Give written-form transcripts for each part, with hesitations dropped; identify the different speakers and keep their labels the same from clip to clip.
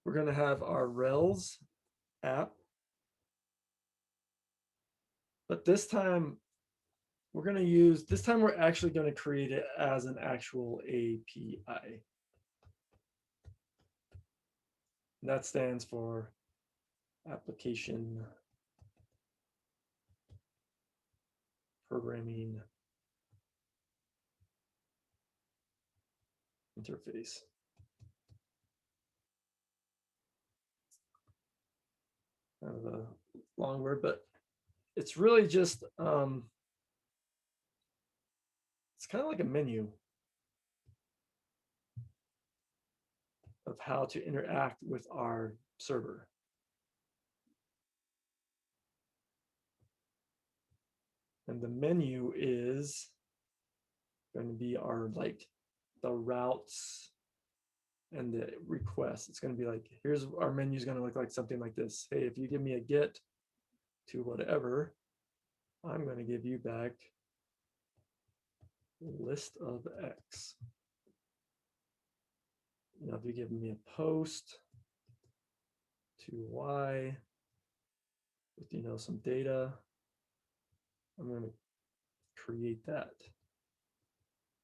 Speaker 1: we're going to have our Rails app. But this time we're actually going to create it as an actual API. And that stands for Application Programming Interface. Kind of a long word, but it's really just, it's kind of like a menu of how to interact with our server. And the menu is going to be our, like, the routes and the requests. It's going to be like, here's our menu is going to look like something like this. Hey, if you give me a get to whatever, I'm going to give you back list of X. Now, if you give me a post to Y with, you know, some data, I'm going to create that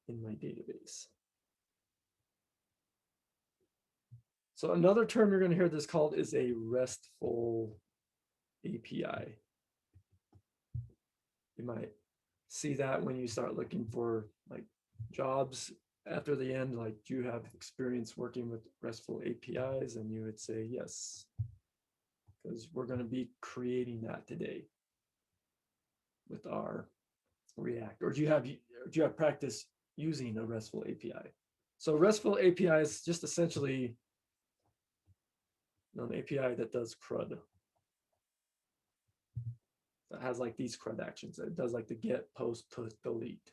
Speaker 1: in my database. So another term you're going to hear this called is a RESTful API. You might see that when you start looking for like jobs after the end, like, do you have experience working with RESTful APIs? And you would say yes, because we're going to be creating that today with our React. Or do you have practice using a RESTful API? So RESTful API is just essentially an API that does CRUD. That has like these CRUD actions. It does like the get, post, put, delete.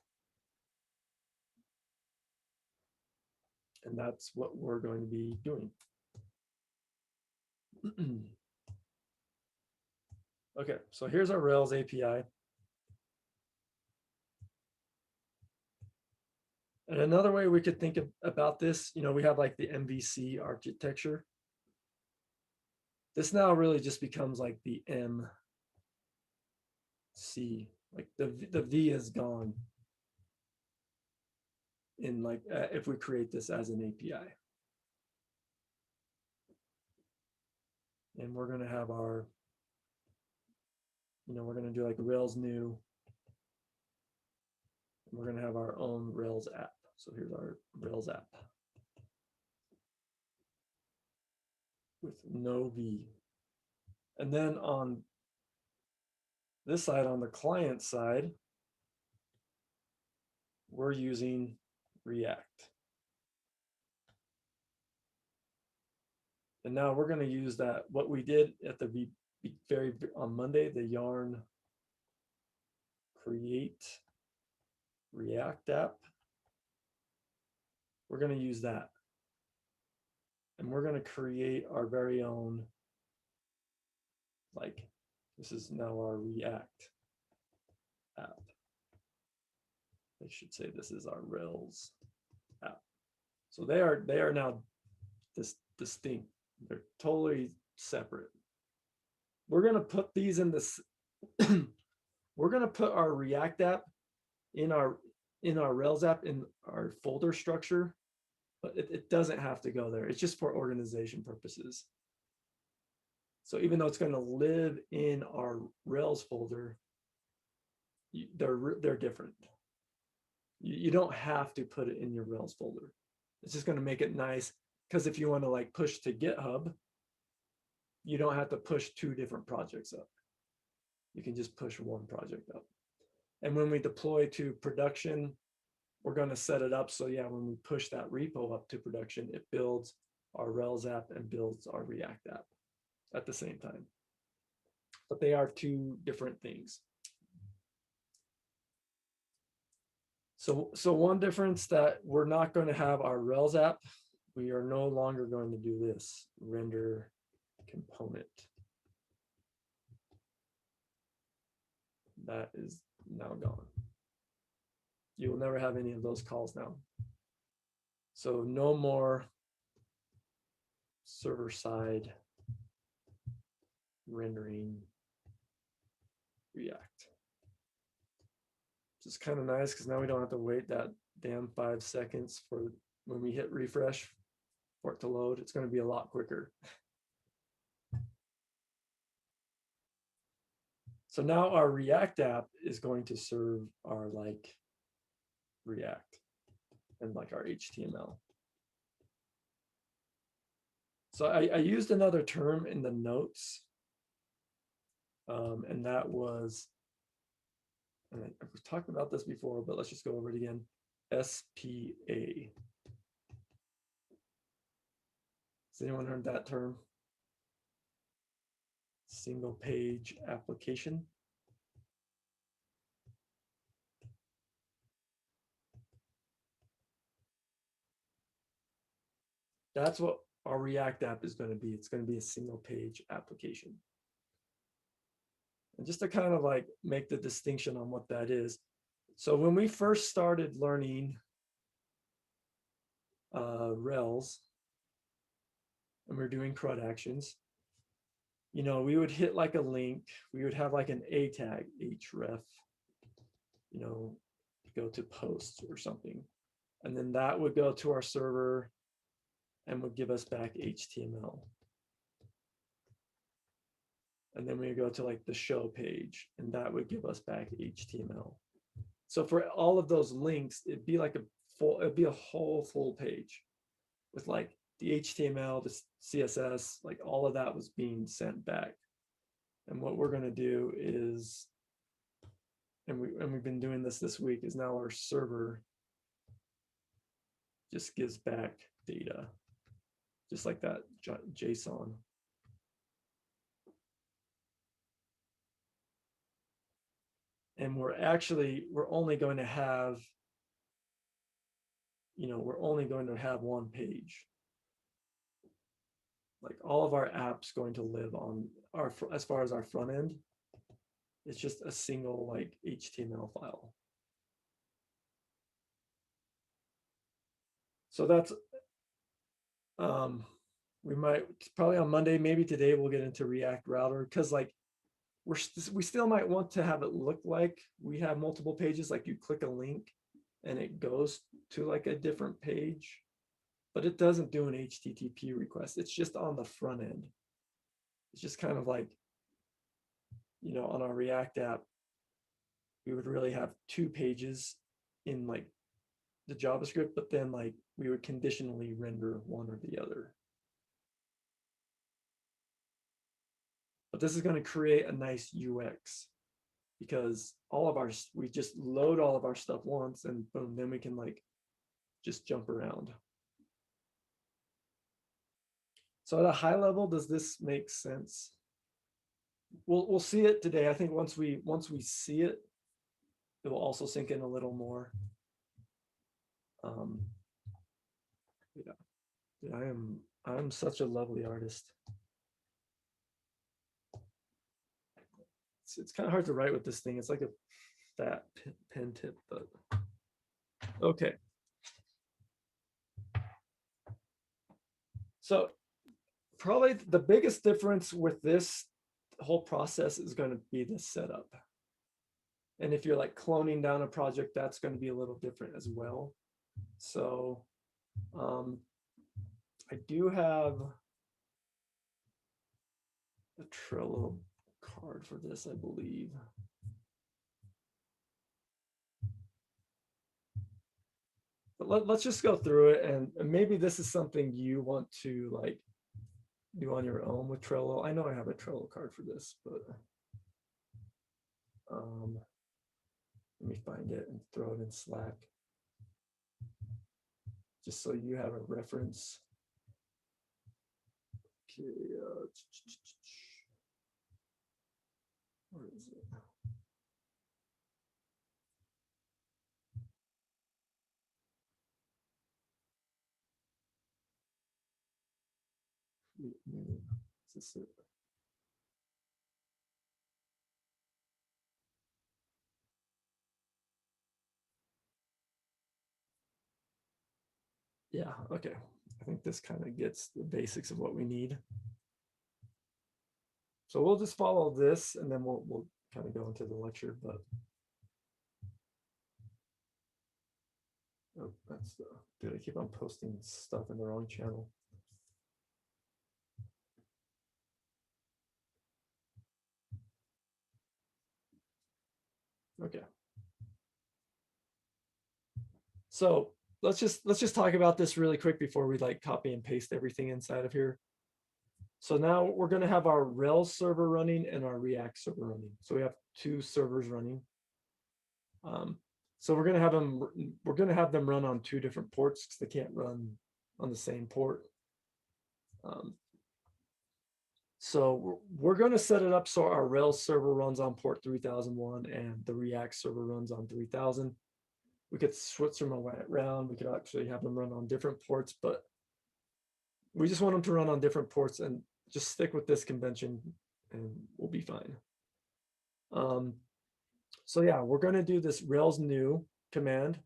Speaker 1: And that's what we're going to be doing. Okay, so here's our Rails API. And another way we could think about this, you know, we have like the MVC architecture. This now really just becomes like the MC, like the V is gone in, like, if we create this as an API. And we're going to have our, you know, we're going to do like Rails new. And we're going to have our own Rails app. So here's our Rails app with no V. And then on this side, on the client side, we're using React. And now we're going to use that, what we did at the very on Monday, the yarn create React app. We're going to use that. And we're going to create our very own, like, this is now our React app. I should say this is our Rails app. So they are now distinct. They're totally separate. We're going to put these in this. We're going to put our React app in our Rails app in our folder structure, but it doesn't have to go there. It's just for organization purposes. So even though it's going to live in our Rails folder, they're different. You don't have to put it in your Rails folder. It's just going to make it nice, because if you want to like push to GitHub, you don't have to push 2 different projects up. You can just push 1 project up. And when we deploy to production, we're going to set it up so, yeah, when we push that repo up to production, it builds our Rails app and builds our React app at the same time. But they are 2 different things. So one difference, that we're not going to have our Rails app. We are no longer going to do this render component. That is now gone. You will never have any of those calls now. So no more server-side rendering React. Which is kind of nice because now we don't have to wait that damn 5 seconds for when we hit refresh for it to load. It's going to be a lot quicker. So now our React app is going to serve our like React and like our HTML. So I used another term in the notes, and that was, and I've talked about this before, but let's just go over it again. SPA. Has anyone heard that term? Single page application. That's what our React app is going to be. It's going to be a single page application. And just to kind of like make the distinction on what that is. So when we first started learning Rails and we're doing CRUD actions, you know, we would hit like a link, we would have like an A tag, href, you know, go to post or something. And then that would go to our server and would give us back HTML. And then we go to like the show page and that would give us back HTML. So for all of those links, it'd be like it'd be a whole full page with like the HTML, the CSS, like all of that was being sent back. And what we're going to do is, and we've been doing this week, is now our server just gives back data, just like that JSON. And we're only going to have, you know, we're only going to have one page. Like all of our apps going to live on our, as far as our front end, it's just a single like HTML file. So that's, we might probably on Monday, maybe today we'll get into React Router, because like we still might want to have it look like we have multiple pages, like you click a link and it goes to like a different page, but it doesn't do an HTTP request. It's just on the front end. It's just kind of like, you know, on our React app, we would really have 2 pages in like the JavaScript, but then like we would conditionally render one or the other. But this is going to create a nice UX because we just load all of our stuff once and boom, then we can like just jump around. So at a high level, does this make sense? We'll see it today. I think once we see it, it will also sink in a little more. Yeah, I'm such a lovely artist. It's kind of hard to write with this thing. It's like a fat pen tip, but okay. So probably the biggest difference with this whole process is going to be the setup. And if you're like cloning down a project, that's going to be a little different as well. So I do have a Trello card for this, I believe. But let's just go through it, and maybe this is something you want to like do on your own with Trello. I know I have a Trello card for this, but let me find it and throw it in Slack, just so you have a reference. Okay, where is it? Is this it? Yeah, okay. I think this kind of gets the basics of what we need. So we'll just follow this and then we'll kind of go into the lecture, but oh, that's the, dude, I keep on posting stuff in the wrong channel. Okay. So let's just talk about this really quick before we like copy and paste everything inside of here. So now we're going to have our Rails server running and our React server running. So we have two servers running. So we're going to have them run on two different ports because they can't run on the same port. So we're going to set it up so our Rails server runs on port 3001 and the React server runs on 3000. We could switch them around. We could actually have them run on different ports, but we just want them to run on different ports and just stick with this convention and we'll be fine. So yeah, we're going to do this Rails new command.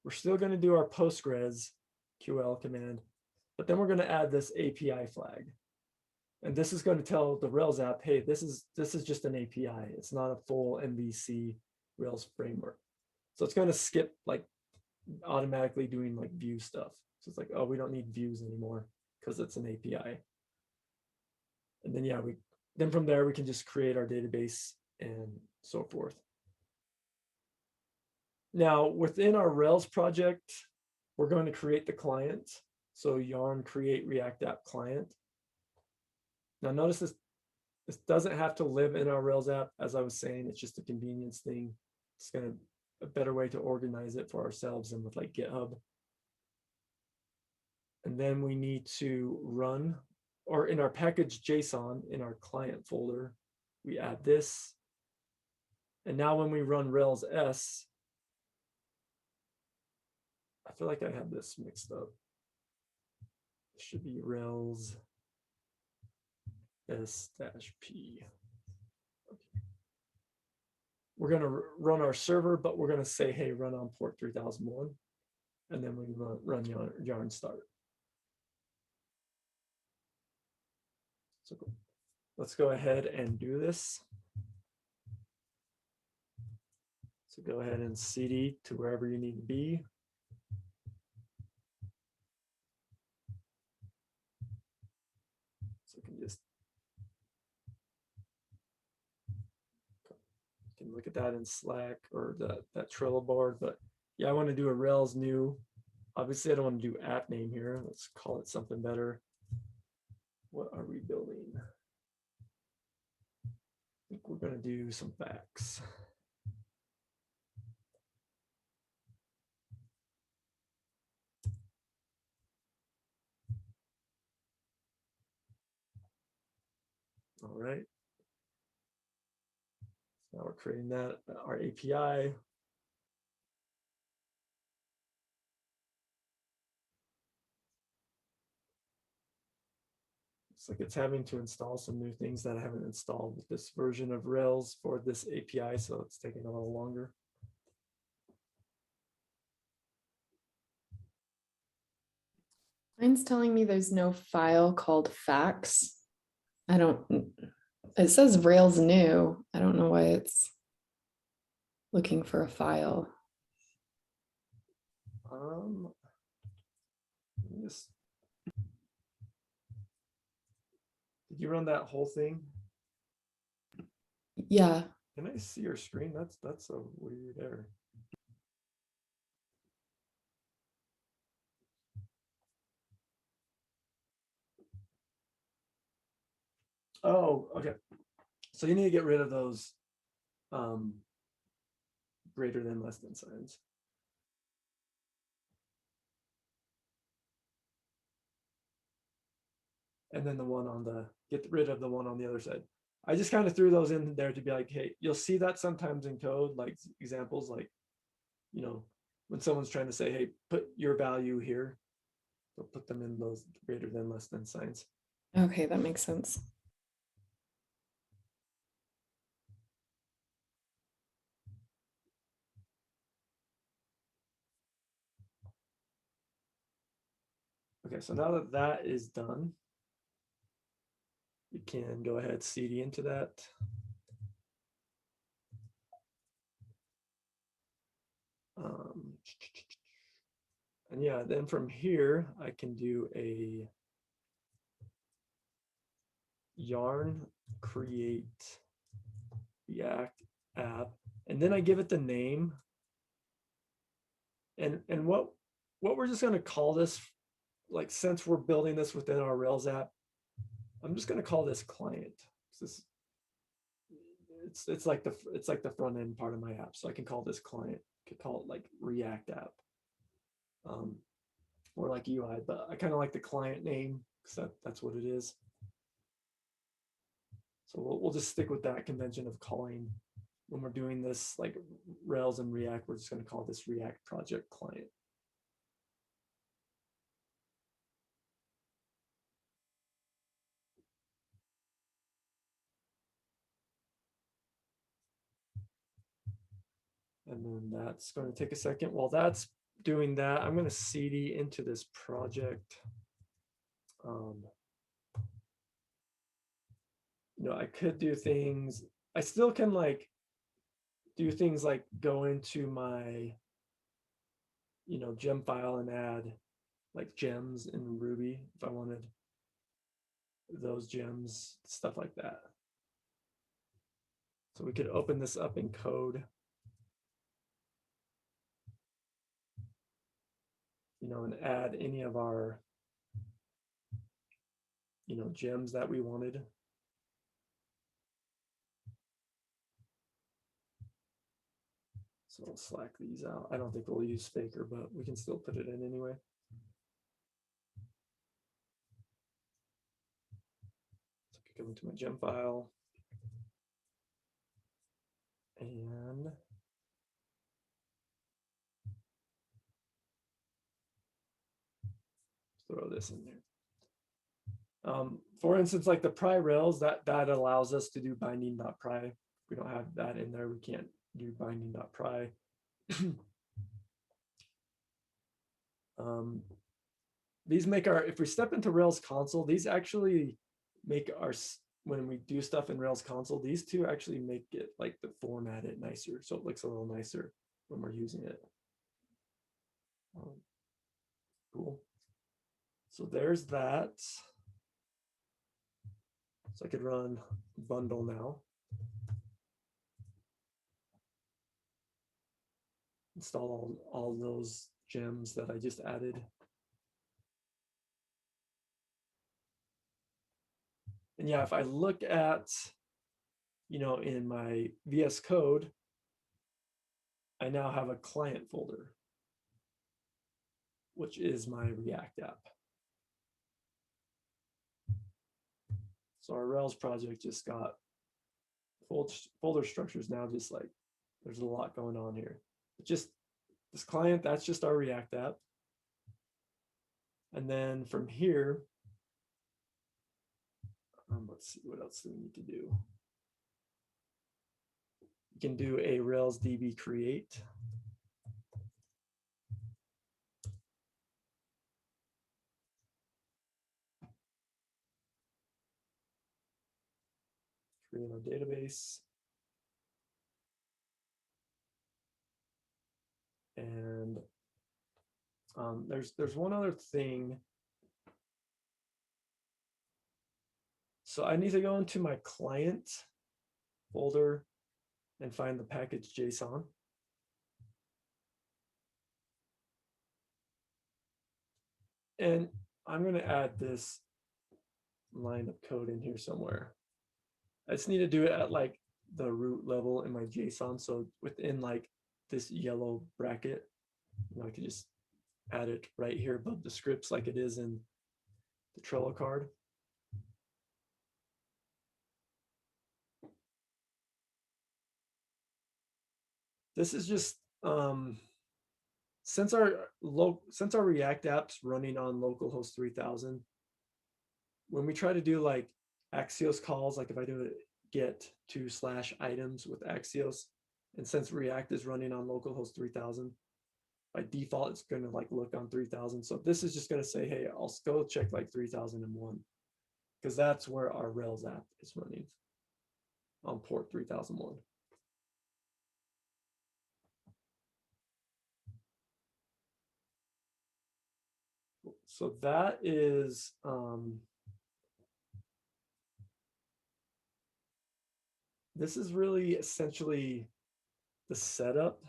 Speaker 1: We're still going to do our Postgres QL command, but then we're going to add this API flag. And this is going to tell the Rails app, hey, this is just an API. It's not a full MVC Rails framework. So it's going to skip like automatically doing like view stuff. So it's like, oh, we don't need views anymore because it's an API. And then yeah, then from there we can just create our database and so forth. Now within our Rails project, we're going to create the client. So yarn create React app client. Now notice this doesn't have to live in our Rails app. As I was saying, it's just a convenience thing. It's going to a better way to organize it for ourselves than with like GitHub. And then we need to run, or in our package JSON, in our client folder, we add this. And now when we run Rails S, I feel like I have this mixed up. It should be Rails S-P. Okay. We're going to run our server, but we're going to say, hey, run on port 3001. And then we run yarn start. So let's go ahead and do this. So go ahead and CD to wherever you need to be. So you can look at that in Slack or that Trello board. But yeah, I want to do a Rails new. Obviously, I don't want to do app name here. Let's call it something better. What are we building? I think we're going to do some Fax. All right. Now we're creating that, our API. Looks like it's having to install some new things that I haven't installed with this version of Rails for this API, so it's taking a little longer.
Speaker 2: Mine's telling me there's no file called Fax. It says Rails new. I don't know why it's looking for a file.
Speaker 1: Did you run that whole thing?
Speaker 2: Yeah.
Speaker 1: Can I see your screen? That's a weird error. Oh, okay. So you need to get rid of those greater than, less than signs. And then get rid of the one on the other side. I just kind of threw those in there to be like, hey, you'll see that sometimes in code, like examples, like, you know, when someone's trying to say, hey, put your value here, they'll put them in those greater than, less than signs.
Speaker 2: Okay, that makes sense.
Speaker 1: Okay, so now that that is done, we can go ahead cd into that. And yeah, then from here, I can do a yarn create React app, and then I give it the name. And what we're just going to call this, like, since we're building this within our Rails app, I'm just going to call this client. This, it's like the front end part of my app, so I can call this client. I could call it like React app, or like UI, but I kind of like the client name because that's what it is. So we'll just stick with that convention of calling, when we're doing this like Rails and React, we're just going to call this React project client. And then that's going to take a second. While that's doing that, I'm going to cd into this project. I could do things. I still can like do things like go into my, gem file and add like gems in Ruby if I wanted those gems, stuff like that. So we could open this up in code. And add any of our, gems that we wanted. So we'll slack these out. I don't think we'll use Faker, but we can still put it in anyway. So I could go into my gem file and throw this in there. For instance, like the pry rails, that allows us to do binding.pry. If we don't have that in there, we can't do binding.pry. These make our, if we step into Rails console, these actually make our, when we do stuff in Rails console, these two actually make it like the format it nicer. So it looks a little nicer when we're using it. Cool. So there's that. So I could run bundle now. Install all those gems that I just added. And yeah, if I look at, in my VS Code, I now have a client folder, which is my React app. So our Rails project just got folder structures now, just like there's a lot going on here. But just this client, that's just our React app. And then from here, let's see, what else do we need to do? You can do a Rails DB create. Create our database. And there's one other thing. So I need to go into my client folder and find the package JSON. And I'm going to add this line of code in here somewhere. I just need to do it at like the root level in my JSON. So within like this yellow bracket, I could just add it right here above the scripts like it is in the Trello card. This is just since our React app's running on localhost 3000, when we try to do like Axios calls, like if I do a get to/items with Axios, and since React is running on localhost 3000, by default, it's going to like look on 3000. So this is just going to say, hey, I'll go check like 3001 because that's where our Rails app is running on port 3001. So that is this is really essentially the setup.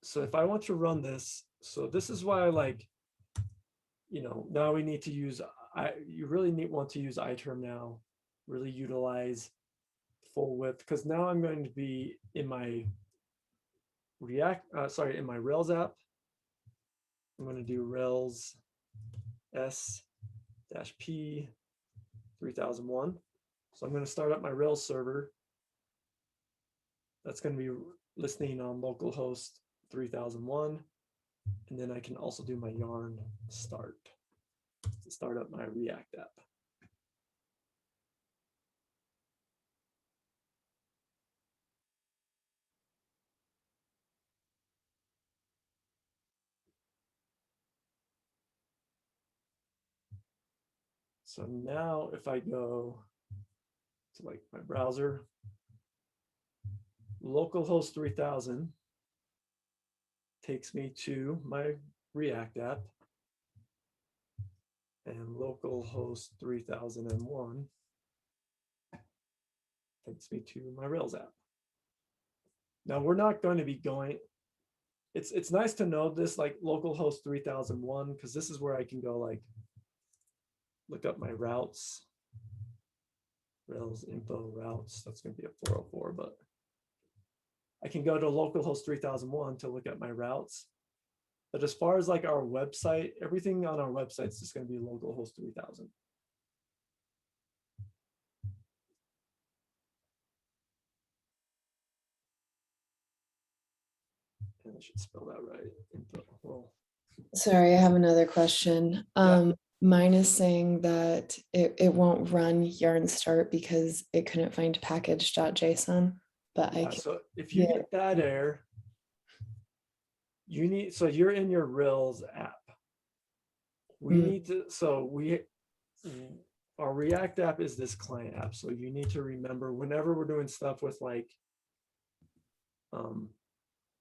Speaker 1: So if I want to run this, so this is why I like, you know, now we need to use, you really want to use iTerm now, really utilize full width, because now I'm going to be in my in my Rails app. I'm going to do Rails S-P 3001. So I'm going to start up my Rails server. That's going to be listening on localhost 3001. And then I can also do my yarn start to start up my React app. So now if I go to like my browser, localhost 3000 takes me to my React app, and localhost 3001 takes me to my Rails app. Now we're not going to be going, it's nice to know this like localhost 3001, because this is where I can go like look up my routes, Rails info routes. That's going to be a 404, but I can go to localhost 3001 to look at my routes. But as far as like our website, everything on our website is just going to be localhost 3000. And I should spell that right. Info. Well,
Speaker 2: Sorry, I have another question. Mine is saying that it won't run yarn start because it couldn't find package.json, but I
Speaker 1: yeah,
Speaker 2: can,
Speaker 1: so if you get that error, you need, so you're in your Rails app. We need to, so our React app is this client app. So you need to remember whenever we're doing stuff with like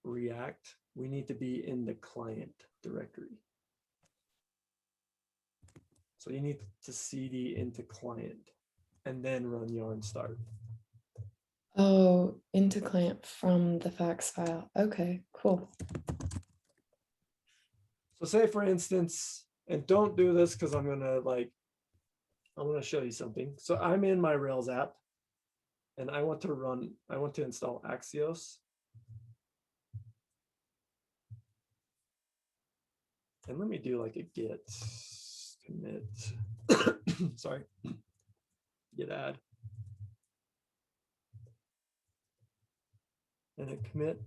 Speaker 1: React, we need to be in the client directory. So you need to cd into client and then run yarn start.
Speaker 2: Oh, into client from the fax file. Okay, cool.
Speaker 1: So say for instance, and don't do this because I'm gonna show you something. So I'm in my Rails app and I want to install Axios. And let me do like a git commit, sorry, git add. And a commit.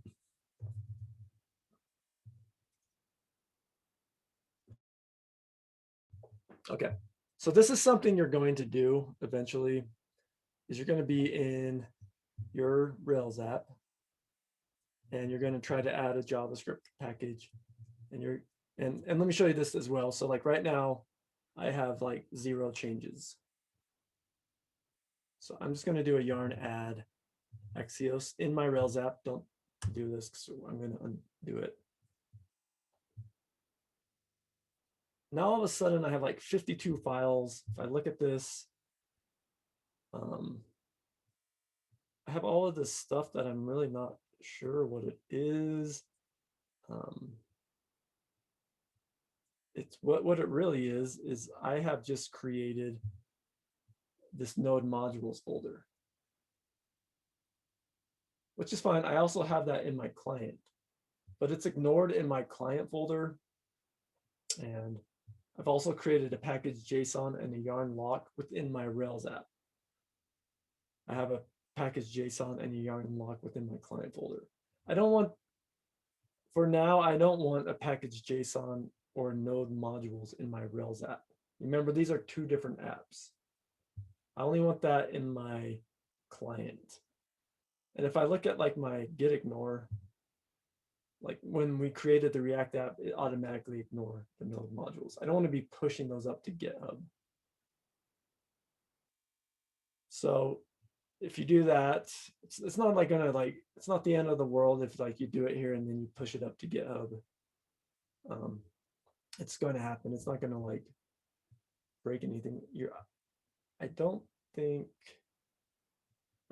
Speaker 1: Okay, so this is something you're going to do eventually, is you're going to be in your Rails app and you're going to try to add a JavaScript package, and and let me show you this as well. So like right now I have like 0 changes. So I'm just going to do a yarn add Axios in my Rails app. Don't do this because I'm going to undo it. Now all of a sudden I have like 52 files. If I look at this, I have all of this stuff that I'm really not sure what it is. It's what it really is I have just created this node modules folder, which is fine. I also have that in my client, but it's ignored in my client folder. And I've also created a package JSON and a yarn lock within my Rails app. I have a package JSON and a yarn lock within my client folder. For now, I don't want a package JSON or node modules in my Rails app. Remember, these are 2 different apps. I only want that in my client. And if I look at like my git ignore, like when we created the React app, it automatically ignored the node modules. I don't want to be pushing those up to GitHub. So if you do that, it's not like gonna like, it's not the end of the world if like you do it here and then you push it up to GitHub. It's going to happen. It's not going to like break anything. I don't think,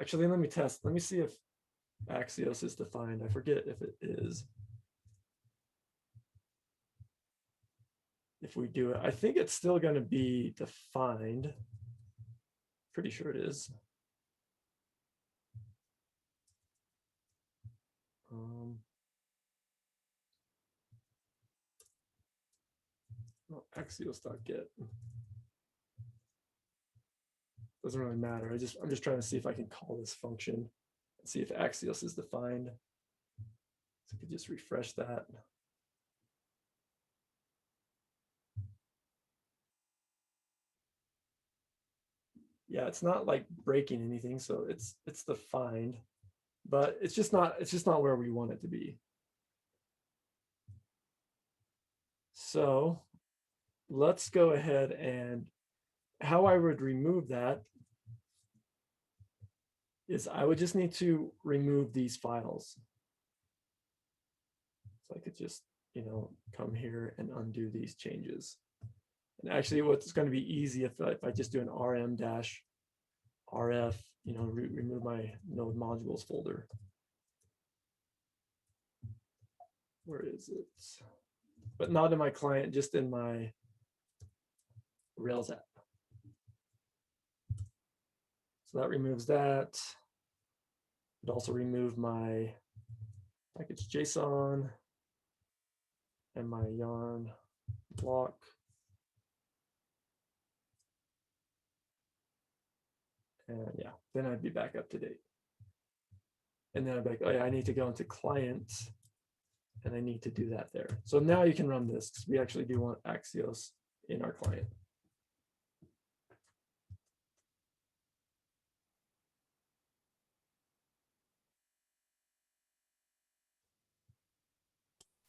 Speaker 1: actually, let me test. Let me see if Axios is defined. I forget if it is. If we do it, I think it's still going to be defined. Pretty sure it is. Axios.get. Doesn't really matter. I'm just trying to see if I can call this function and see if Axios is defined. So I could just refresh that. Yeah, it's not like breaking anything, so it's defined, but it's just not where we want it to be. So let's go ahead, and how I would remove that is I would just need to remove these files. So I could just, come here and undo these changes. And actually what's going to be easy if I just do an rm-rf, remove my node modules folder. Where is it? But not in my client, just in my Rails app. So that removes that. It also remove my package JSON and my yarn block. And yeah, then I'd be back up to date. And then I'd be like, oh yeah, I need to go into client and I need to do that there. So now you can run this because we actually do want Axios in our client.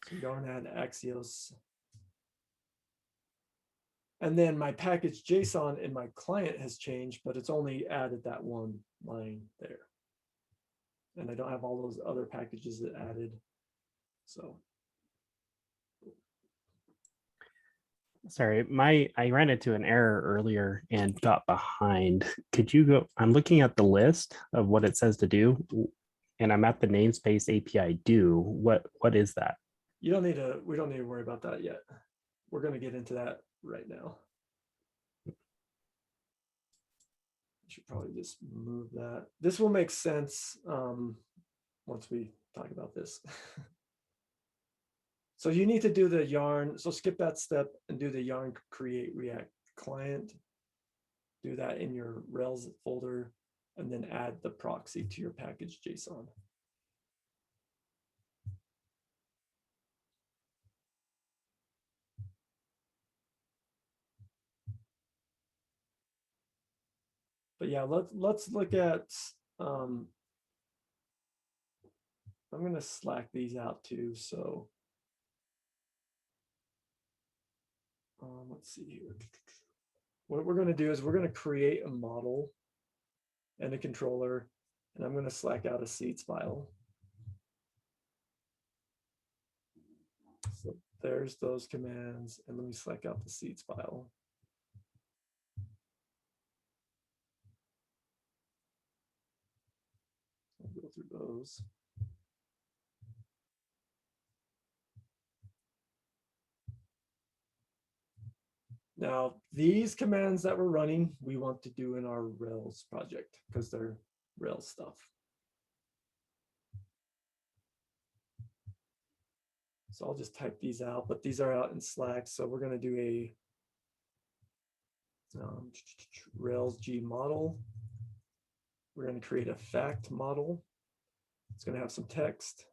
Speaker 1: So yarn add Axios. And then my package JSON in my client has changed, but it's only added that one line there. And I don't have all those other packages that added. So.
Speaker 3: Sorry, I ran into an error earlier and got behind. Could you go? I'm looking at the list of what it says to do, and I'm at the namespace API do. What is that?
Speaker 1: We don't need to worry about that yet. We're going to get into that right now. I should probably just move that. This will make sense once we talk about this. So you need to do the yarn. So skip that step and do the yarn create React client. Do that in your Rails folder and then add the proxy to your package JSON. But yeah, let's look at, I'm going to Slack these out too. So let's see here. What we're going to do is we're going to create a model and a controller, and I'm going to Slack out a seeds file. So there's those commands, and let me Slack out the seeds file. I'll go through those. Now, these commands that we're running, we want to do in our Rails project because they're Rails stuff. So I'll just type these out, but these are out in Slack. So we're going to do a Rails G model. We're going to create a fact model. It's going to have some text.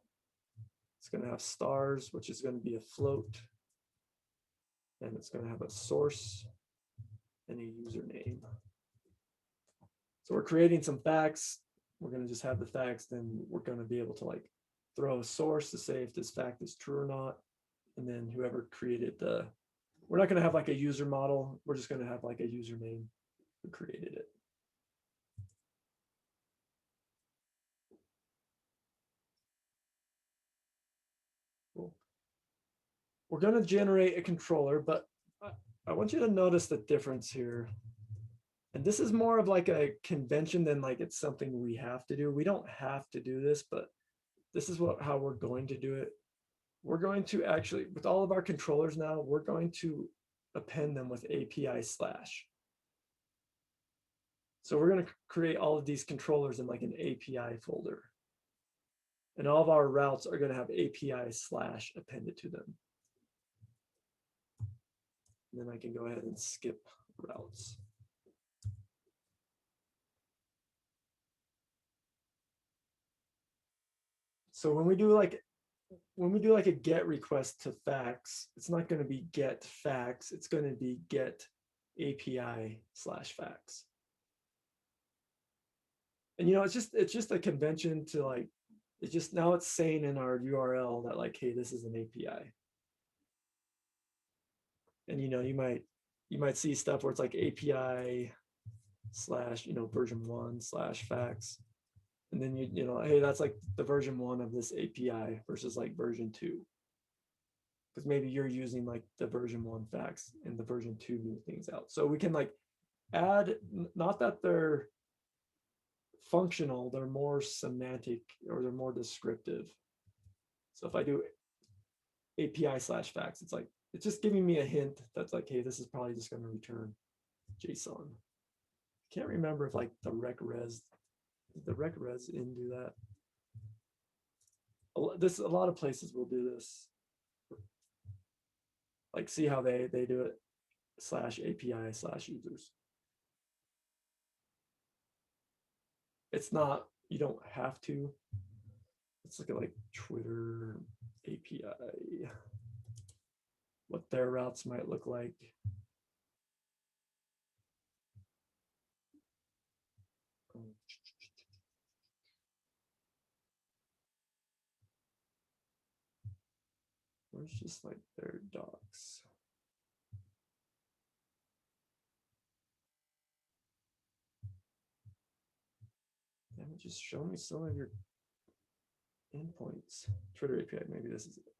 Speaker 1: It's going to have stars, which is going to be a float. And it's going to have a source and a username. So we're creating some facts. we're going to just have the facts, then we're going to be able to like throw a source to say if this fact is true or not. And then whoever created we're not going to have like a user model. We're just going to have like a username who created it. Cool. We're going to generate a controller, but I want you to notice the difference here. And this is more of like a convention than like it's something we have to do. We don't have to do this, but this is how we're going to do it. We're going to actually, with all of our controllers now, we're going to append them with API/. So we're going to create all of these controllers in like an API folder. And all of our routes are going to have API/ appended to them. And then I can go ahead and skip routes. So when we do like a get request to fax, it's not going to be get fax, it's going to be get API/fax. And it's just a convention to like, now it's saying in our URL that like, hey, this is an API. And you might see stuff where it's like API/ version 1/fax. And then hey, that's like the version 1 of this API versus like version 2. Because maybe you're using like the version 1 fax and the version 2 new things out. So we can like add, not that they're functional, they're more semantic or they're more descriptive. So if I do API/fax, it's just giving me a hint that's like, hey, this is probably just going to return JSON. Can't remember if like the recres in do that. A lot of places will do this. Like see how they do it /API/users. It's not, you don't have to. Let's look at like Twitter API, what their routes might look like. Where's just like their docs? Damn it, just show me some of your endpoints. Twitter API, maybe this is it.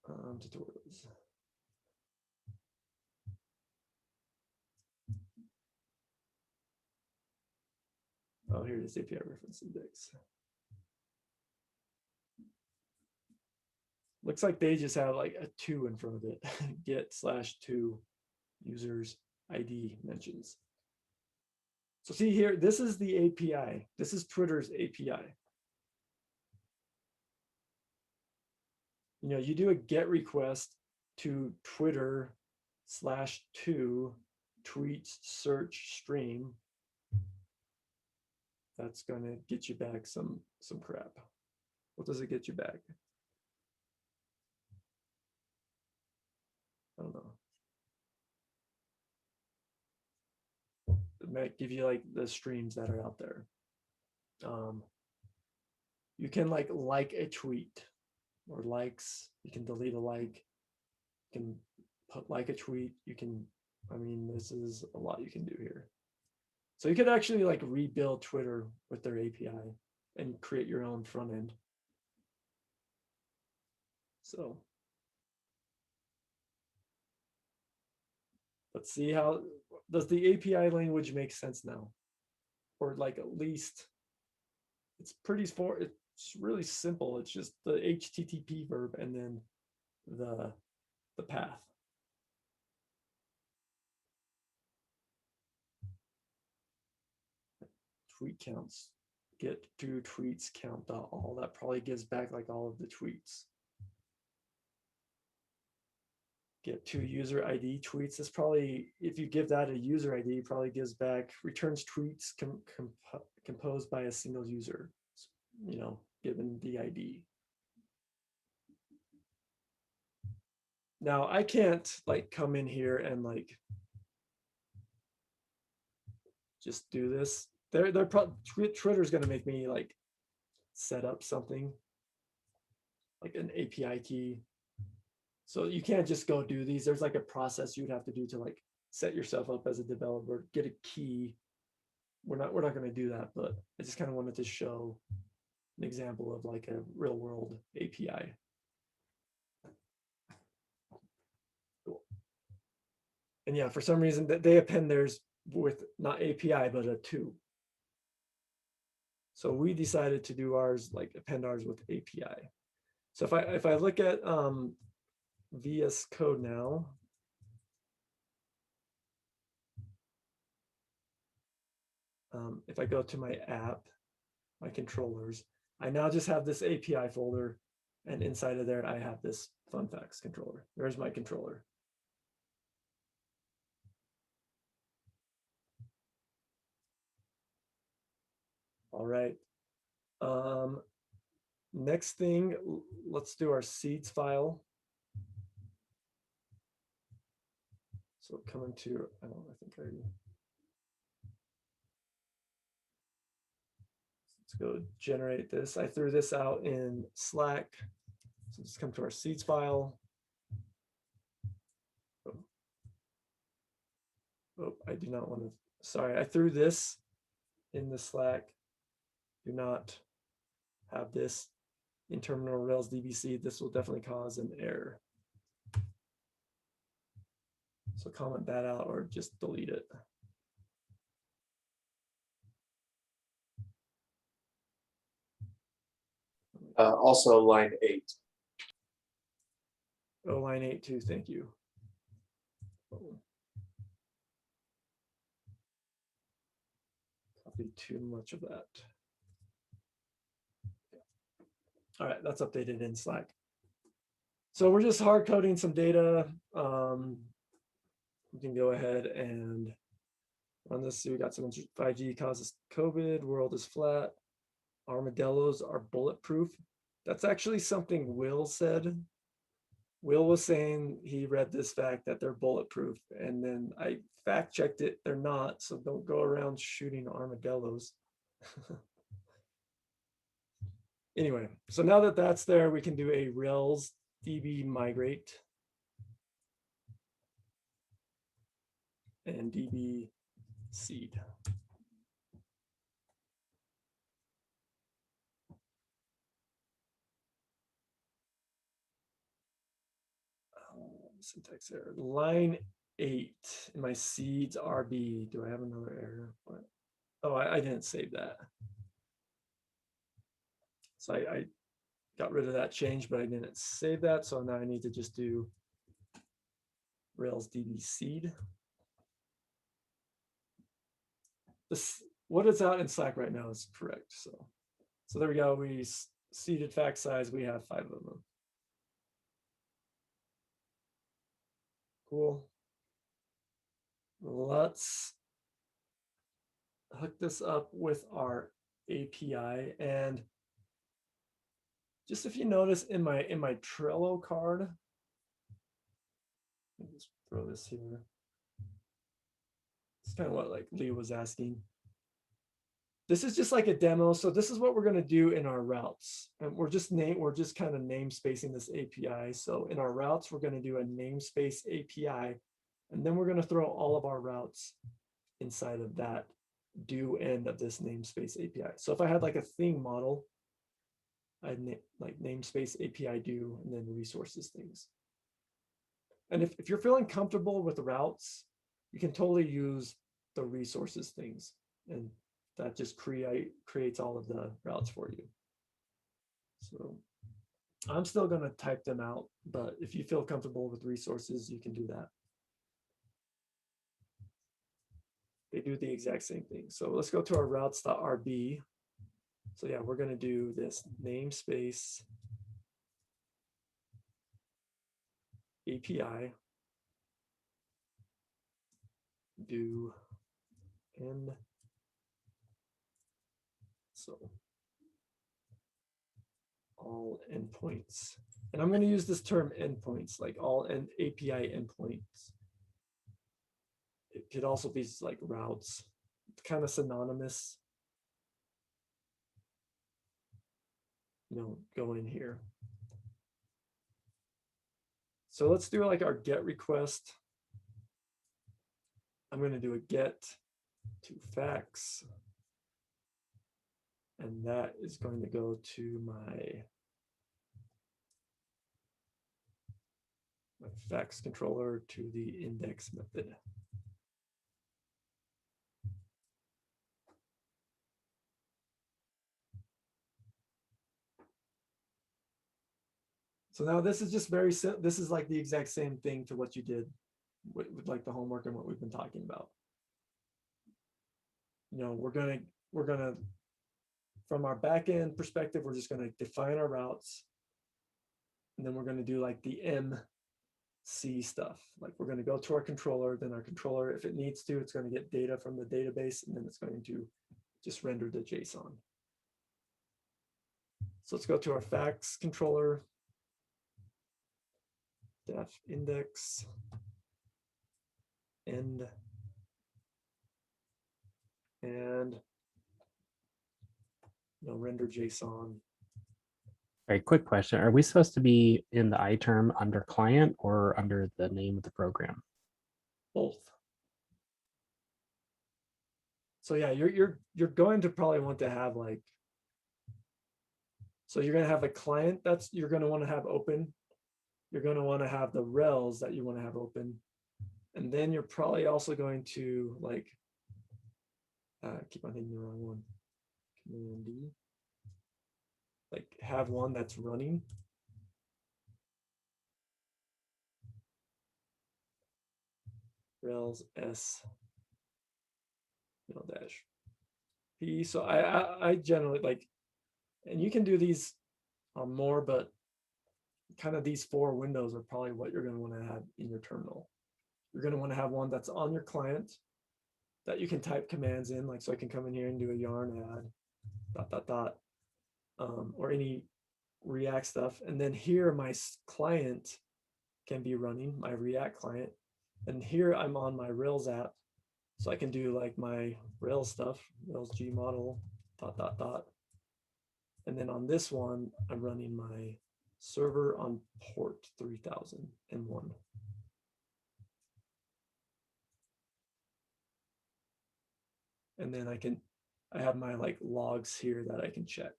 Speaker 1: Tutorials. Oh, here it is, API reference index. Looks like they just have like a 2 in front of it. Get/2 users ID mentions. So see here, this is the API. This is Twitter's API. You do a get request to Twitter/2 tweets search stream. That's going to get you back some crap. What does it get you back? I don't know. It might give you like the streams that are out there. You can like a tweet or likes. You can delete a like. You can put like a tweet. You can, this is a lot you can do here. So you could actually like rebuild Twitter with their API and create your own front end. So let's see, how does the API language make sense now? Or like at least it's really simple. It's just the HTTP verb and then the path. Tweet counts, get to tweets count all. That probably gives back like all of the tweets. Get to user ID tweets. That's probably, if you give that a user ID, probably gives back, returns tweets composed by a single user, given the ID. Now I can't like come in here and like just do this. They're probably Twitter's gonna make me like set up something like an API key. So you can't just go do these. There's like a process you'd have to do to like set yourself up as a developer, get a key. We're not going to do that, but I just kind of wanted to show an example of like a real world API. Cool. And yeah, for some reason that they append theirs with not API, but a to. So we decided to do ours, like append ours with API. So if I look at VS Code now, if I go to my app, my controllers, I now just have this API folder, and inside of there, I have this fun fax controller. There's my controller. All right. Next thing, let's do our seeds file. So coming to, I think I already. Let's go generate this. I threw this out in Slack. So let's come to our seeds file. Oh, I do not want to, sorry, I threw this in the Slack. Do not have this in terminal Rails DBC. This will definitely cause an error. So comment that out or just delete it.
Speaker 4: Also line 8.
Speaker 1: Oh, line 8 too, thank you. Copied too much of that. All right, that's updated in Slack. So we're just hard coding some data. We can go ahead and run this. So we got some 5G causes COVID, world is flat. Armadillos are bulletproof. That's actually something Will said. Will was saying he read this fact that they're bulletproof, and then I fact checked it. They're not, so don't go around shooting armadillos. Anyway, so now that that's there, we can do a Rails DB migrate and DB seed. Syntax error. Line 8 in my seeds RB. Do I have another error? What? Oh, I didn't save that. So I got rid of that change, but I didn't save that. So now I need to just do Rails DB seed. This, what is out in Slack right now is correct. So there we go. We seeded fact size. We have 5 of them. Cool. Let's hook this up with our API. And just if you notice in my Trello card, let me just throw this here. It's kind of what like Lee was asking. This is just like a demo. So this is what we're going to do in our routes. And we're just kind of namespacing this API. So in our routes, we're going to do a namespace API. And then we're going to throw all of our routes inside of that do end of this namespace API. So if I had like a theme model, I'd like namespace API do and then resources things. And if you're feeling comfortable with the routes, you can totally use the resources things, and that just creates all of the routes for you. So I'm still going to type them out, but if you feel comfortable with resources, you can do that. They do the exact same thing. So let's go to our routes.rb. So yeah, we're going to do this namespace API do end. So all endpoints. And I'm going to use this term endpoints, like all API endpoints. It could also be like routes, it's kind of synonymous. Go in here. So let's do like our GET request. I'm going to do a GET to fax. And that is going to go to my fax controller to the index method. So now this is just very simple. This is like the exact same thing to what you did with like the homework and what we've been talking about. We're gonna from our backend perspective, we're just gonna define our routes, and then we're gonna do like the MC stuff. Like we're gonna go to our controller, then our controller, if it needs to, it's gonna get data from the database, and then it's going to just render the JSON. So let's go to our fax controller. Def index end and render JSON.
Speaker 3: Very quick question. Are we supposed to be in the I term under client or under the name of the program?
Speaker 1: Both. So yeah, you're going to probably want to have like, so you're going to have a client that's you're going to want to have open. You're going to want to have the rels that you want to have open. And then you're probably also going to like, keep on hitting the wrong one. Command D. Like have one that's running. Rels S dash P. So I generally like, and you can do these on more, but kind of these 4 windows are probably what you're going to want to have in your terminal. You're going to want to have one that's on your client that you can type commands in, like so I can come in here and do a yarn add ... or any React stuff. And then here my client can be running, my React client. And here I'm on my Rails app. So I can do like my Rails stuff, Rails G model, ... And then on this one, I'm running my server on port 3001. And then I have my like logs here that I can check.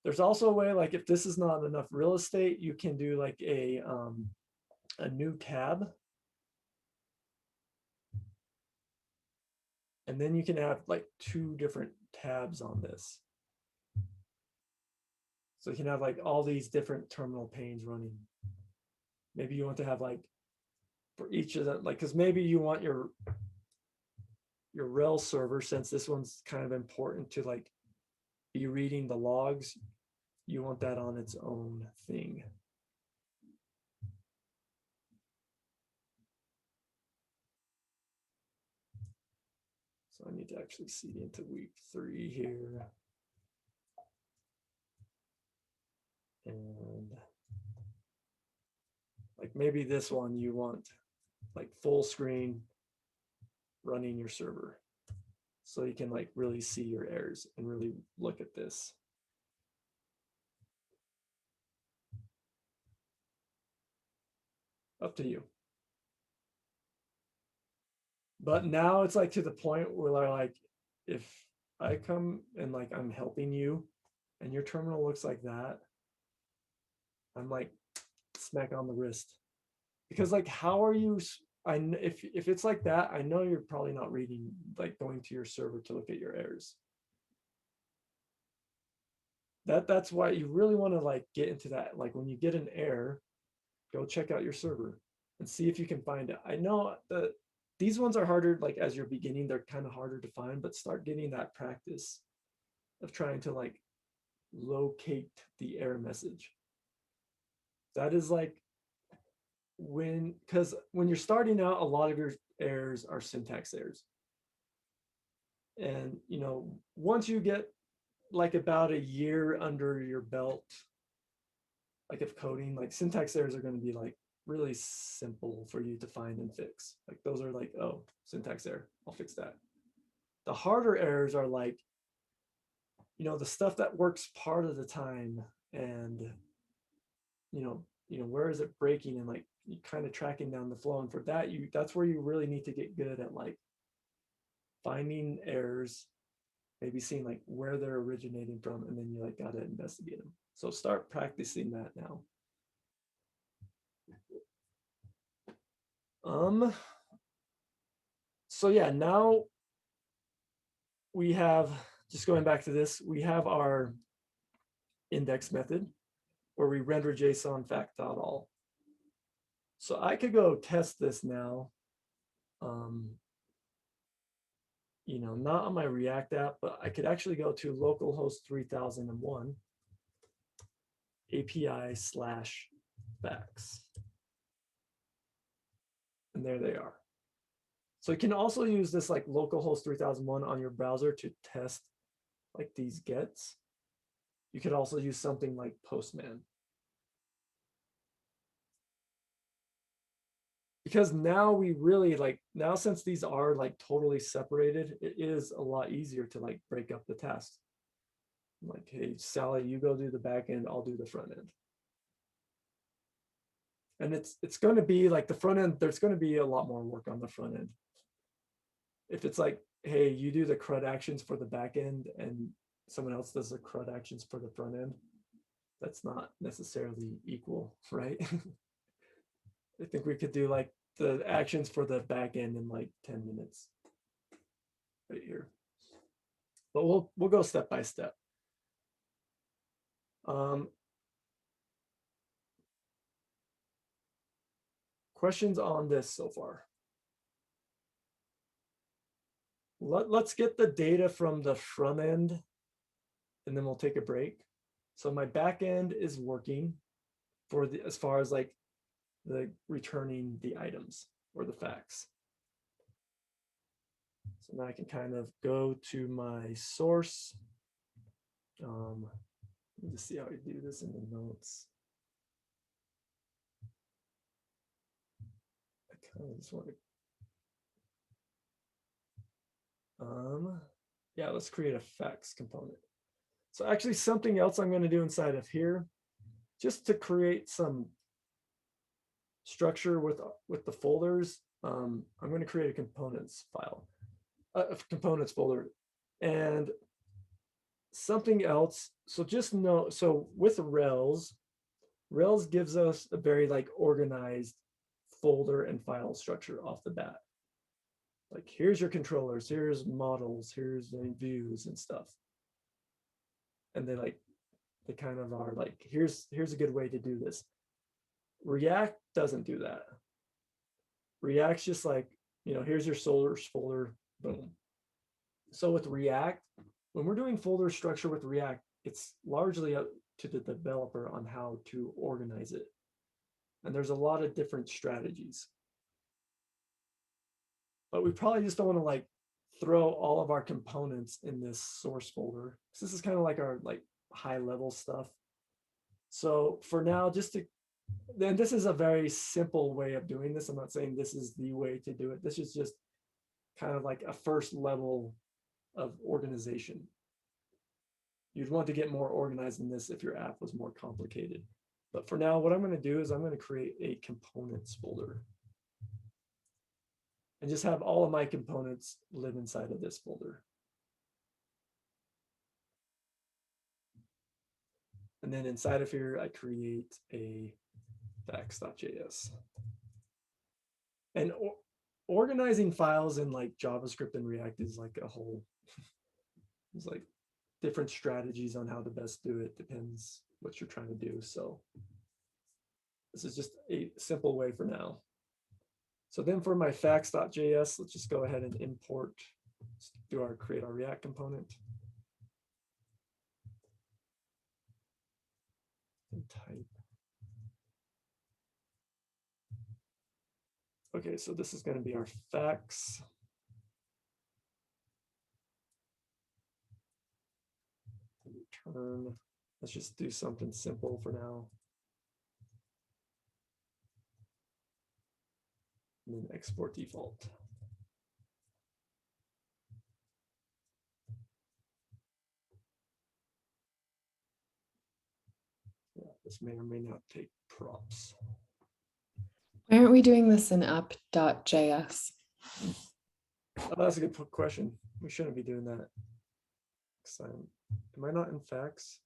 Speaker 1: There's also a way, like if this is not enough real estate, you can do like a new tab. And then you can have like 2 different tabs on this. So you can have like all these different terminal panes running. Maybe you want to have like for each of them, like, because maybe you want your Rails server, since this one's kind of important to like be reading the logs, you want that on its own thing. So I need to actually see into week 3 here. And like maybe this one you want like full screen running your server. So you can like really see your errors and really look at this. Up to you. But now it's like to the point where like, if I come and like I'm helping you and your terminal looks like that, I'm like smack on the wrist. Because like, how are you, if it's like that, I know you're probably not reading, like going to your server to look at your errors. That's why you really want to like get into that. Like when you get an error, go check out your server and see if you can find it. I know that these ones are harder, like as you're beginning, they're kind of harder to find, but start getting that practice of trying to like locate the error message. That is like because when you're starting out, a lot of your errors are syntax errors. And, you know, once you get like about a year under your belt, like of coding, like syntax errors are going to be like really simple for you to find and fix. Like those are like, oh, syntax error, I'll fix that. The harder errors are like, you know, the stuff that works part of the time, and where is it breaking, and like you kind of tracking down the flow. And for that, that's where you really need to get good at like finding errors, maybe seeing like where they're originating from, and then you like got to investigate them. So start practicing that now. So yeah, now we have, just going back to this, we have our index method where we render JSON fact.all. So I could go test this now. You know, not on my React app, but I could actually go to localhost 3001 API/Fax. And there they are. So you can also use this like localhost 3001 on your browser to test like these gets. You could also use something like Postman. Because now we really like, now since these are like totally separated, it is a lot easier to like break up the tasks. Like, hey, Sally, you go do the back end, I'll do the front end. And it's going to be like the front end, there's going to be a lot more work on the front end. If it's like, hey, you do the CRUD actions for the back end and someone else does the CRUD actions for the front end, that's not necessarily equal, right? I think we could do like the actions for the back end in like 10 minutes right here. But we'll go step by step. Questions on this so far? Let's get the data from the front end and then we'll take a break. So my back end is working for the, as far as like the returning the items or the facts. So now I can kind of go to my source. Let me just see how I do this in the notes. I kind of just want to, yeah, let's create a fax component. So actually something else I'm going to do inside of here, just to create some structure with the folders, I'm going to create a components file, a components folder, and something else. So just know, so with Rails gives us a very like organized folder and file structure off the bat. Like here's your controllers, here's models, here's the views and stuff. And they kind of are like, here's a good way to do this. React doesn't do that. React's just like, you know, here's your source folder, boom. So with React, when we're doing folder structure with React, it's largely up to the developer on how to organize it. And there's a lot of different strategies. But we probably just don't want to like throw all of our components in this source folder. So this is kind of like our like high level stuff. So for now, then this is a very simple way of doing this. I'm not saying this is the way to do it. This is just kind of like a first level of organization. You'd want to get more organized than this if your app was more complicated. But for now, what I'm going to do is I'm going to create a components folder and just have all of my components live inside of this folder. And then inside of here, I create a fax.js. And organizing files in like JavaScript and React is like a whole, there's like different strategies on how to best do it. Depends what you're trying to do. So this is just a simple way for now. So then for my fax.js, let's just go ahead and import, create our React component. And type. Okay, so this is going to be our fax. return. Let's just do something simple for now. And then export default. Yeah, this may or may not take props.
Speaker 2: Why aren't we doing this in app.js?
Speaker 1: Oh, that's a good question. We shouldn't be doing that. 'Cause am I not in Fax?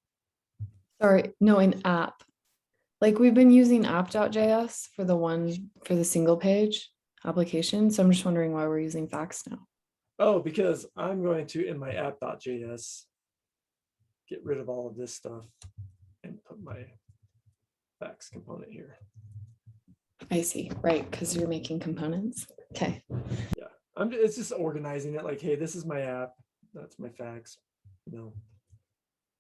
Speaker 2: Sorry, no, in app. Like we've been using app.js for the single page application. So I'm just wondering why we're using Fax now.
Speaker 1: Oh, because I'm going to, in my app.js, get rid of all of this stuff and put my Fax component here.
Speaker 2: I see, right, because you're making components. Okay.
Speaker 1: Yeah, it's just organizing it like, hey, this is my app, that's my Fax, you know.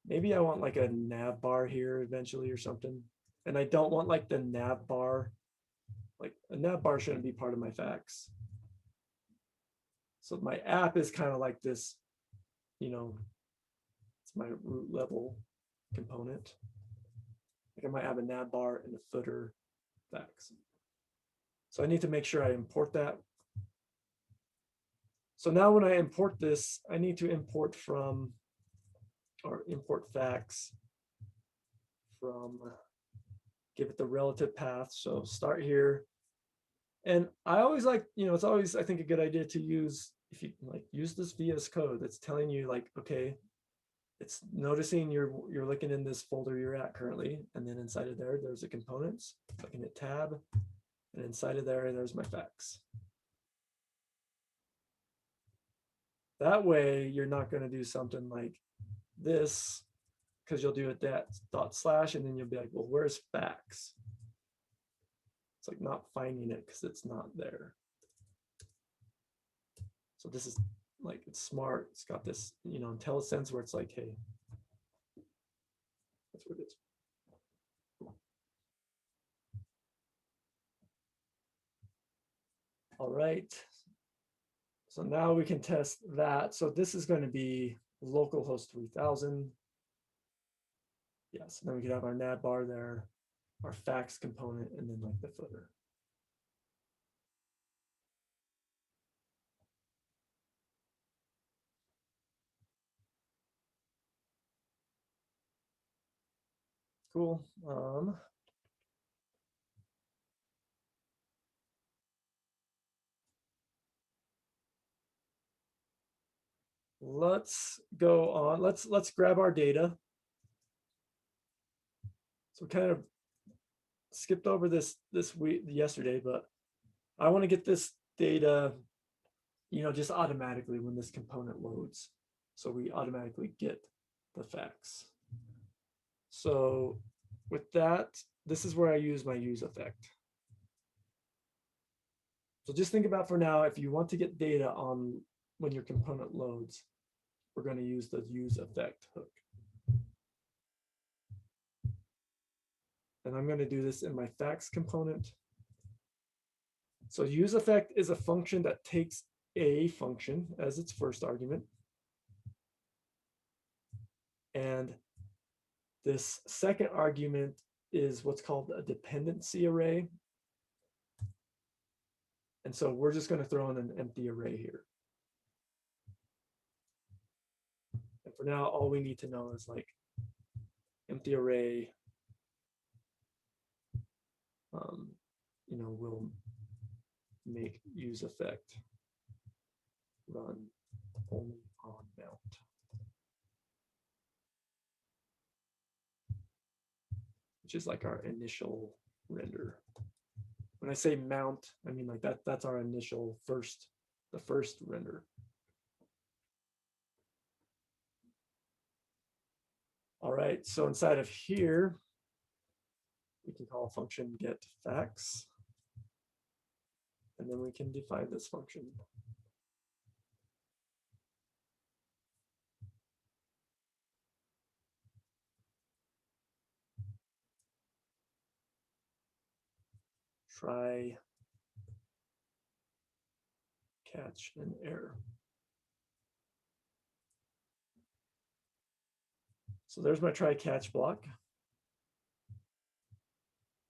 Speaker 1: Maybe I want like a nav bar here eventually or something. And I don't want like the nav bar, like a nav bar shouldn't be part of my Fax. So my app is kind of like this, you know, it's my root level component. Like I might have a nav bar and a footer Fax. So I need to make sure I import that. So now when I import this, I need to import from, or import Fax from, give it the relative path. So start here. And I always like, you know, it's always, I think, a good idea to use, if you like, use this VS Code that's telling you like, okay, it's noticing you're looking in this folder you're at currently. And then inside of there, there's the components. I can hit tab. And inside of there, there's my Fax. That way, you're not going to do something like this, because you'll do it that // and then you'll be like, well, where's Fax? It's like not finding it because it's not there. So this is like, it's smart. It's got this, you know, IntelliSense where it's like, hey, that's what it is. All right. So now we can test that. So this is going to be localhost 3000. Yes, then we could have our nav bar there, our Fax component, and then like the footer. Cool. Let's go on. Let's grab our data. So kind of skipped over this week yesterday, but I want to get this data, you know, just automatically when this component loads. So we automatically get the Fax. So with that, this is where I use my use effect. So just think about for now, if you want to get data on when your component loads, we're going to use the use effect hook. And I'm going to do this in my Fax component. So use effect is a function that takes a function as its first argument. And this second argument is what's called a dependency array. And so we're just going to throw in an empty array here. And for now, all we need to know is like empty array, you know, will make use effect run only on mount. Which is like our initial render. When I say mount, I mean like that's our initial the first render. All right, so inside of here, we can call a function get Fax. And then we can define this function. Try catch an error. So there's my try catch block.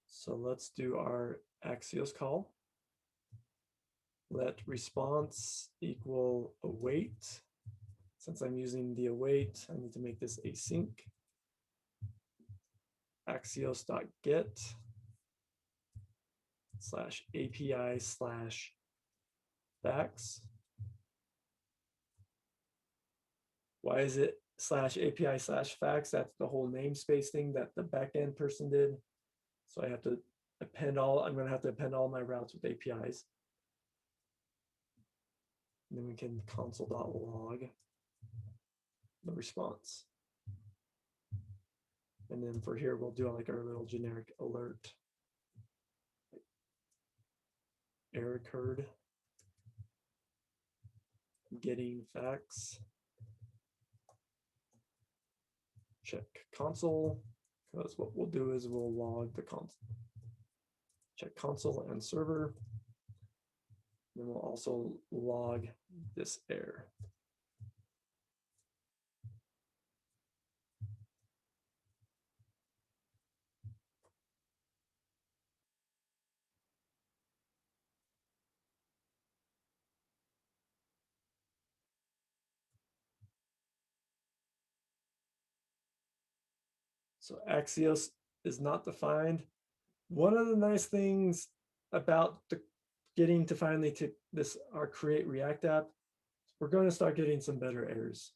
Speaker 1: So let's do our Axios call. Let response equal await. Since I'm using the await, I need to make this async. Axios.get /API/fax. Why is it /API/fax? That's the whole namespace thing that the backend person did. So I have to append I'm going to have to append all my routes with APIs. And then we can console.log the response. And then for here, we'll do like our little generic alert. Error occurred. Getting fax. Check console, because what we'll do is we'll log the console. Check console and server. Then we'll also log this error. So Axios is not defined. One of the nice things about getting to finally to this our create React app, we're going to start getting some better errors.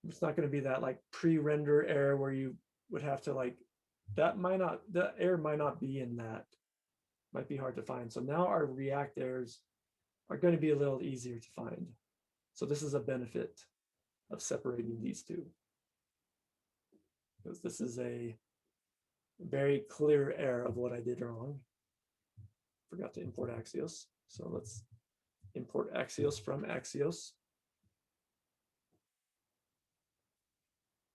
Speaker 1: It's not going to be that like pre-render error where you would have to like, that error might not be in that. Might be hard to find. So now our React errors are going to be a little easier to find. So this is a benefit of separating these two. Because this is a very clear error of what I did wrong. Forgot to import Axios. So let's import Axios from Axios.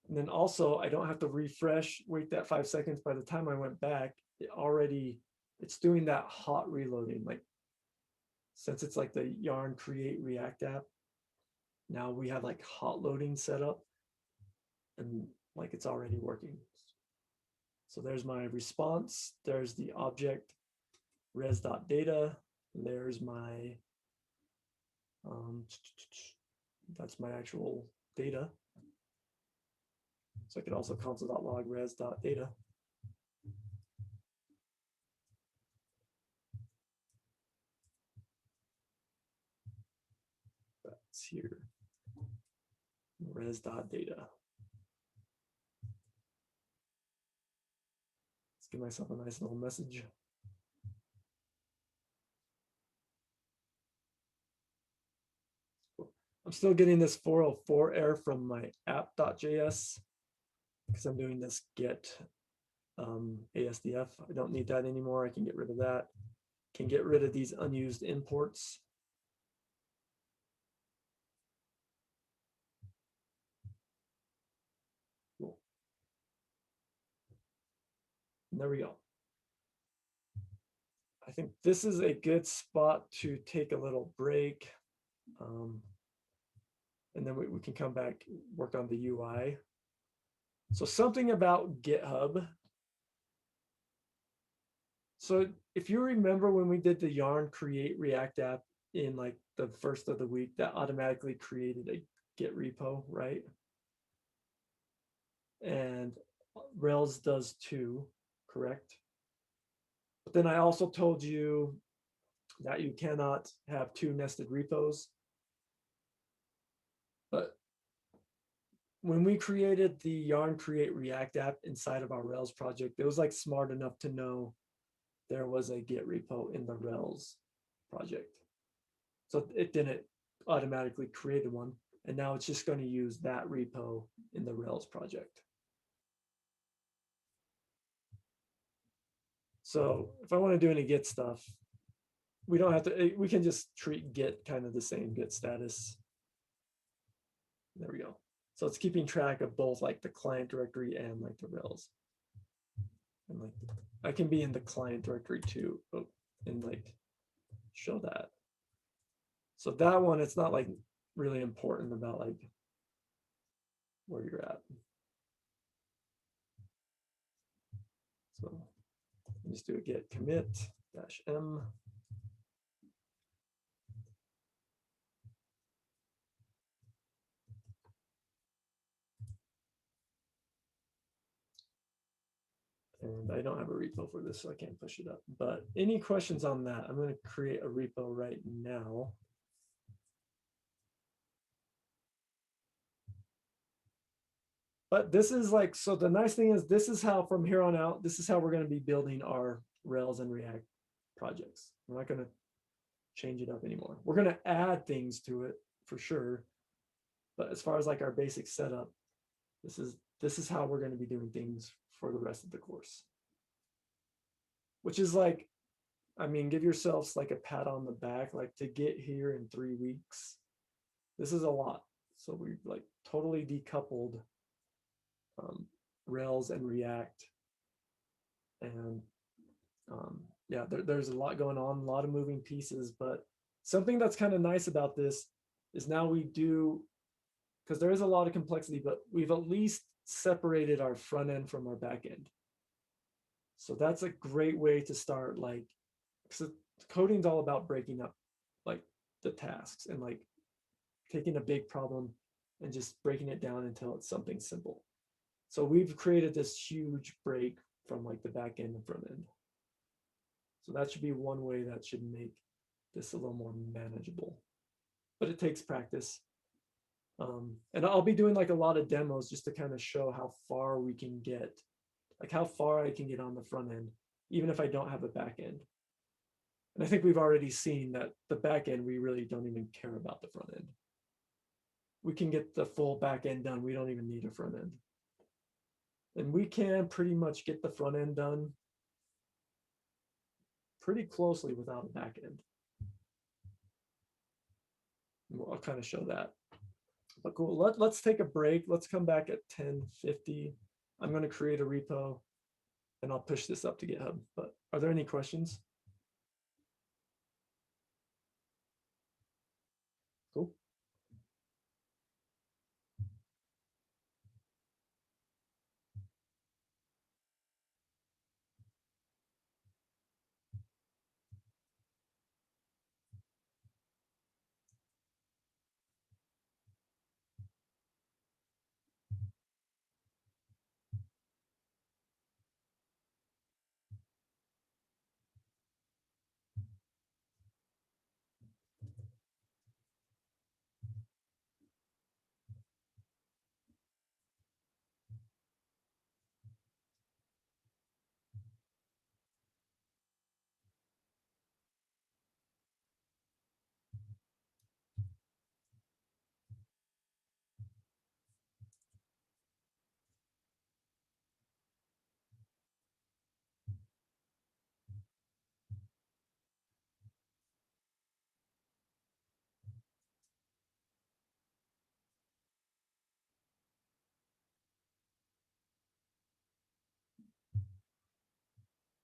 Speaker 1: And then also I don't have to refresh, wait that 5 seconds. By the time I went back, it's doing that hot reloading. Like since it's like the yarn create React app, now we have like hot loading set up and like it's already working. So there's my response. There's the object res.data. There's my, that's my actual data. So I could also console.log res.data. That's here, res.data. Give myself a nice little message. I'm still getting this 404 error from my app.js because I'm doing this get ASDF. I don't need that anymore. I can get rid of that. Can get rid of these unused imports. Cool. And there we go. I think this is a good spot to take a little break. And then we can come back, work on the UI. So something about GitHub. So if you remember when we did the yarn create React app in like the first of the week, that automatically created a Git repo, right? And Rails does too, correct? But then I also told you that you cannot have 2 nested repos. But when we created the yarn create React app inside of our Rails project, it was like smart enough to know there was a Git repo in the Rails project. So it didn't automatically create one. And now it's just going to use that repo in the Rails project. So if I want to do any Git stuff, we don't have to, we can just treat Git kind of the same, Git status. There we go. So it's keeping track of both like the client directory and like the Rails. And like I can be in the client directory too, and like show that. So that one, it's not like really important about like where you're at. So just do a git commit -m. And I don't have a repo for this, so I can't push it up. But any questions on that? I'm going to create a repo right now. But this is like, so the nice thing is this is how from here on out, this is how we're going to be building our Rails and React projects. We're not going to change it up anymore. We're going to add things to it for sure. But as far as like our basic setup, this is how we're going to be doing things for the rest of the course. Which is like, I mean, give yourselves like a pat on the back, like to get here in 3 weeks. This is a lot. So we've like totally decoupled Rails and React. And yeah, there's a lot going on, a lot of moving pieces, but something that's kind of nice about this is now we do, because there is a lot of complexity, but we've at least separated our front end from our back end. So that's a great way to start, like, because coding's all about breaking up like the tasks and like taking a big problem and just breaking it down until it's something simple. So we've created this huge break from like the back end and front end. So that should be one way that should make this a little more manageable, but it takes practice. And I'll be doing like a lot of demos just to kind of show how far we can get, like how far I can get on the front end, even if I don't have a back end. And I think we've already seen that the back end, we really don't even care about the front end. We can get the full back end done. We don't even need a front end. And we can pretty much get the front end done pretty closely without a back end. I'll kind of show that. But cool, let's take a break. Let's come back at 10:50. I'm going to create a repo and I'll push this up to GitHub. But are there any questions?